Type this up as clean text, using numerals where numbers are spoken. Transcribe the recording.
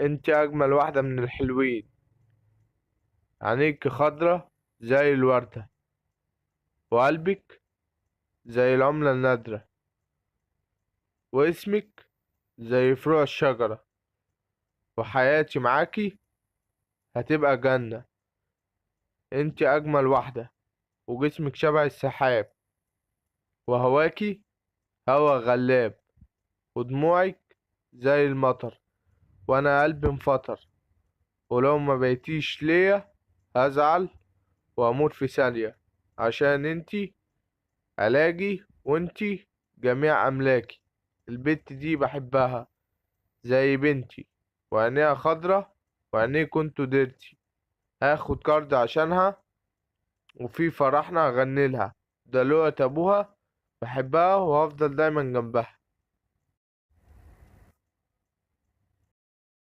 انت اجمل واحدة من الحلوين. عينيك خضرة زي الوردة، وقلبك زي العملة النادرة، واسمك زي فروع الشجرة، وحياتي معاكي هتبقى جنة. انت اجمل واحدة، وجسمك شبه السحاب، وهواكي هوا غلاب، ودموعك زي المطر، وانا قلبي انفطر. ولو ما بيتيش ليا هزعل واموت في ثانية، عشان انتي علاجي وانتي جميع املاكي. البت دي بحبها زي بنتي، وعينيها خضرة، وعينيه كنتوا ديرتي. هاخد كارد عشانها، وفي فرحنا اغني لها. ده لقيت ابوها، بحبها وهفضل دايما جنبها.